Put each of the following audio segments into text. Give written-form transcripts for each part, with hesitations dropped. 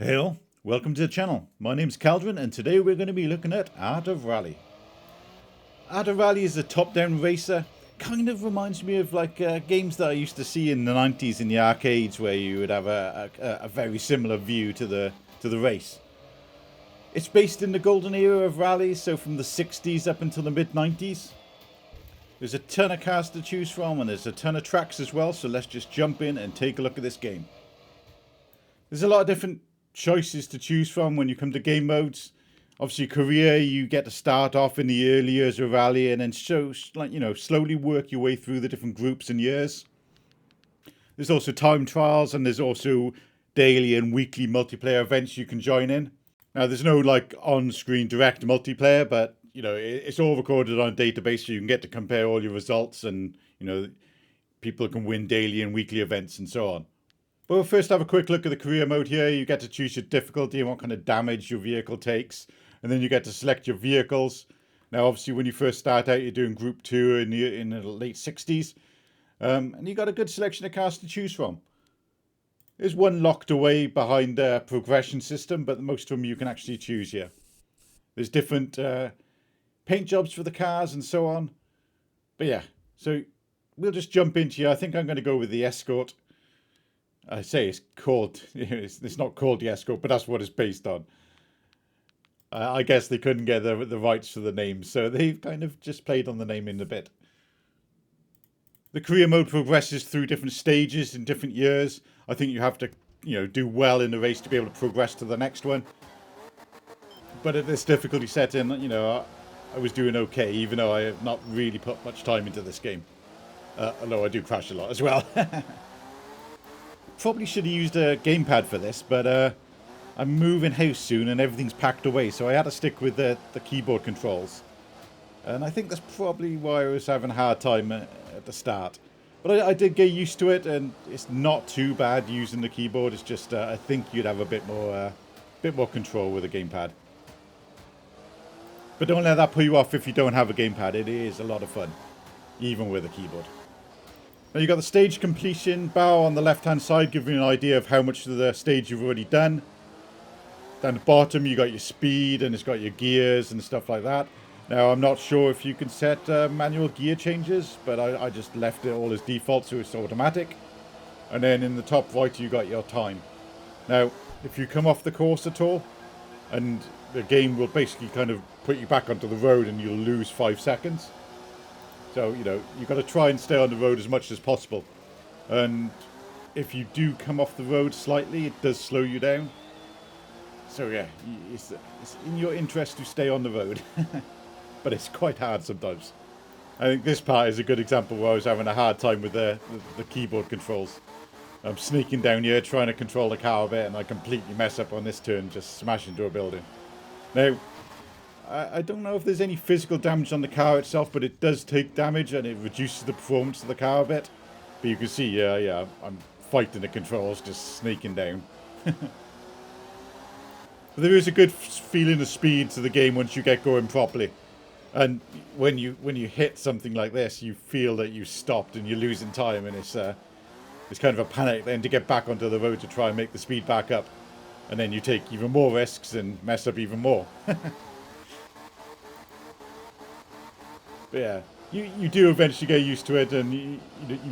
Hey all, welcome to the channel. My name's Caldron and today we're going to be looking at Art of Rally. Art of Rally is a top-down racer. Kind of reminds me of like games that I used to see in the 90s in the arcades where you would have a very similar view to the race. It's based in the golden era of rallies, so from the 60s up until the mid-90s. There's a ton of cars to choose from and there's a ton of tracks as well, so let's just jump in and take a look at this game. There's a lot of different choices to choose from when you come to game modes. Obviously, career, you get to start off in the early years of rally and then slowly work your way through the different groups and years. There's also time trials and there's also daily and weekly multiplayer events you can join in. Now, there's no like on-screen direct multiplayer, but it's all recorded on a database, so you can get to compare all your results, and people can win daily and weekly events and so on. But we'll first have a quick look at the career mode here. You get to choose your difficulty and what kind of damage your vehicle takes. And then you get to select your vehicles. Now, obviously, when you first start out, you're doing Group 2 in the late 60s. And you got a good selection of cars to choose from. There's one locked away behind the progression system, but most of them you can actually choose here. There's different paint jobs for the cars and so on. But yeah, so we'll just jump into here. I think I'm going to go with the Escort. I say it's called, it's not called the Escort, but that's what it's based on. I guess they couldn't get the rights to the name, so they've kind of just played on the name in a bit. The career mode progresses through different stages in different years. I think you have to, do well in the race to be able to progress to the next one. But at this difficulty setting, I was doing okay, even though I have not really put much time into this game. Although I do crash a lot as well. Probably should have used a gamepad for this, but I'm moving house soon and everything's packed away, so I had to stick with the keyboard controls. And I think that's probably why I was having a hard time at the start. But I did get used to it, and it's not too bad using the keyboard. It's just I think you'd have a bit more control with a gamepad. But don't let that put you off if you don't have a gamepad. It is a lot of fun, even with a keyboard. Now you've got the stage completion bar on the left hand side, giving you an idea of how much of the stage you've already done. Down the bottom you got your speed and it's got your gears and stuff like that. Now I'm not sure if you can set manual gear changes, but I just left it all as default so it's automatic. And then in the top right you got your time. Now if you come off the course at all, and the game will basically kind of put you back onto the road and you'll lose 5 seconds. So, you've got to try and stay on the road as much as possible. And if you do come off the road slightly, it does slow you down. So yeah, it's in your interest to stay on the road. But it's quite hard sometimes. I think this part is a good example where I was having a hard time with the keyboard controls. I'm sneaking down here trying to control the car a bit and I completely mess up on this turn, just smash into a building. Now, I don't know if there's any physical damage on the car itself, but it does take damage and it reduces the performance of the car a bit. But you can see, yeah, I'm fighting the controls, just sneaking down. But there is a good feeling of speed to the game once you get going properly. And when you hit something like this, you feel that you stopped and you're losing time, and it's kind of a panic then to get back onto the road to try and make the speed back up. And then you take even more risks and mess up even more. But yeah, you do eventually get used to it, and you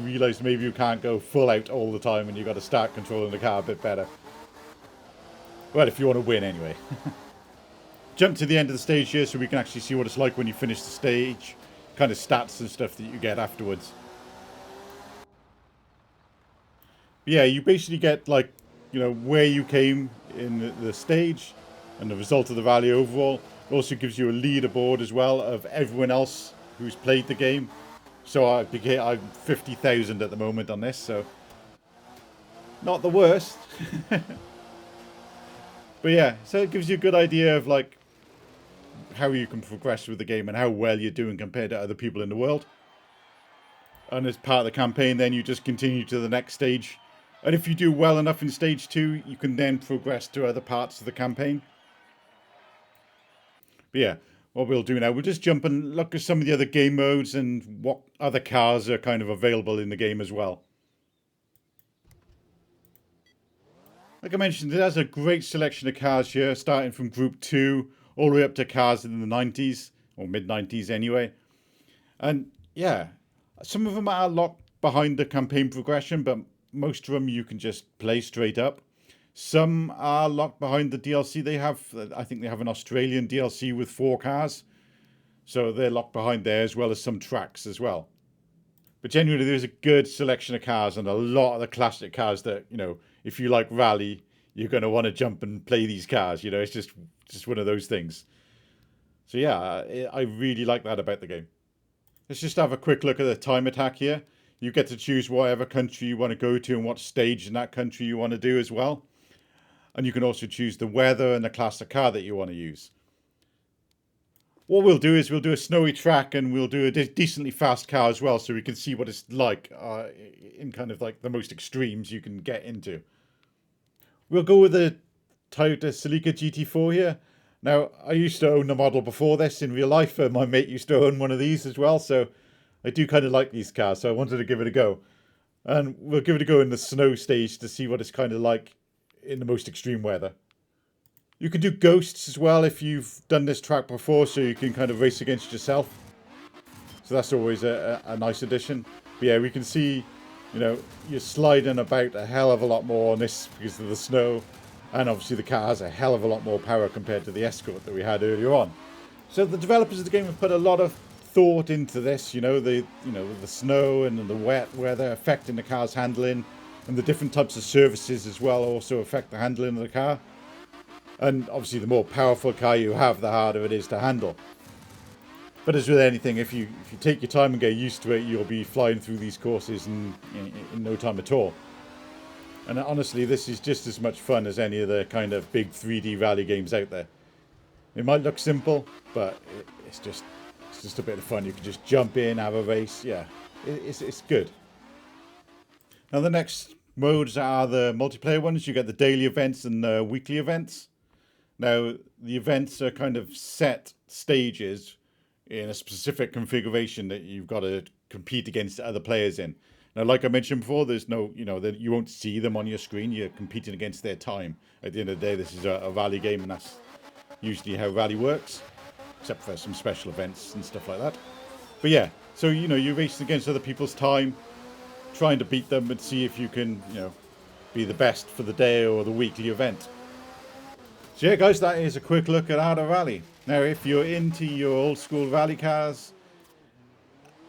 realise maybe you can't go full out all the time and you've got to start controlling the car a bit better. Well, if you want to win anyway. Jump to the end of the stage here so we can actually see what it's like when you finish the stage. Kind of stats and stuff that you get afterwards. But yeah, you basically get like, where you came in the stage and the result of the rally overall. It also gives you a leaderboard as well of everyone else who's played the game. So I'm 50,000 at the moment on this, so not the worst. But yeah, so it gives you a good idea of like how you can progress with the game and how well you're doing compared to other people in the world. And as part of the campaign, then you just continue to the next stage. And if you do well enough in stage 2, you can then progress to other parts of the campaign. But yeah, what we'll do now, we'll just jump and look at some of the other game modes and what other cars are kind of available in the game as well. Like I mentioned, it has a great selection of cars here, starting from Group 2 all the way up to cars in the 90s, or mid-90s anyway. And yeah, some of them are locked behind the campaign progression, but most of them you can just play straight up. Some are locked behind the DLC they have. I think they have an Australian DLC with 4 cars. So they're locked behind there, as well as some tracks as well. But genuinely, there's a good selection of cars and a lot of the classic cars that, if you like rally, you're going to want to jump and play these cars. It's just one of those things. So yeah, I really like that about the game. Let's just have a quick look at the time attack here. You get to choose whatever country you want to go to and what stage in that country you want to do as well. And you can also choose the weather and the class of car that you want to use. What we'll do is we'll do a snowy track and we'll do a decently fast car as well, so we can see what it's like in kind of like the most extremes you can get into. We'll go with the Toyota Celica GT4 here. Now, I used to own the model before this in real life, and my mate used to own one of these as well, so I do kind of like these cars, so I wanted to give it a go. And we'll give it a go in the snow stage to see what it's kind of like in the most extreme weather. You can do ghosts as well if you've done this track before, so you can kind of race against yourself. So that's always a nice addition. But yeah, we can see, you're sliding about a hell of a lot more on this because of the snow. And obviously the car has a hell of a lot more power compared to the Escort that we had earlier on. So the developers of the game have put a lot of thought into this, the snow and the wet weather affecting the car's handling, and the different types of surfaces as well also affect the handling of the car. And obviously the more powerful car you have, the harder it is to handle. But as with anything, if you take your time and get used to it, you'll be flying through these courses in no time at all. And honestly, this is just as much fun as any of the kind of big 3D rally games out there. It might look simple, but it's just a bit of fun. You can just jump in, have a race. Yeah, it's good. Now the next modes are the multiplayer ones. You get the daily events and the weekly events. Now, the events are kind of set stages in a specific configuration that you've got to compete against other players in. Now, like I mentioned before, there's no, you won't see them on your screen. You're competing against their time. At the end of the day, this is a rally game, and that's usually how rally works, except for some special events and stuff like that. But yeah, so, you're racing against other people's time, trying to beat them and see if you can, be the best for the day or the weekly event. So yeah guys, that is a quick look at Art of Rally. Now if you're into your old school rally cars,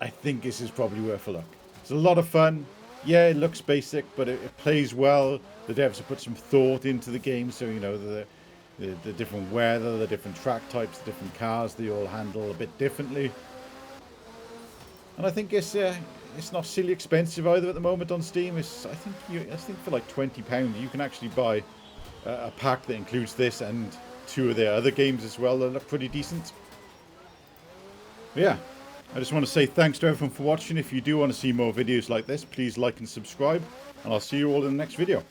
I think this is probably worth a look. It's a lot of fun. Yeah, it looks basic, but it plays well. The devs have put some thought into the game, so the different weather, the different track types, the different cars, they all handle a bit differently. And I think it's not silly expensive either at the moment on Steam. I think for like £20 you can actually buy a pack that includes this and 2 of their other games as well that look pretty decent. But yeah, I just want to say thanks to everyone for watching. If you do want to see more videos like this, please like and subscribe, and I'll see you all in the next video.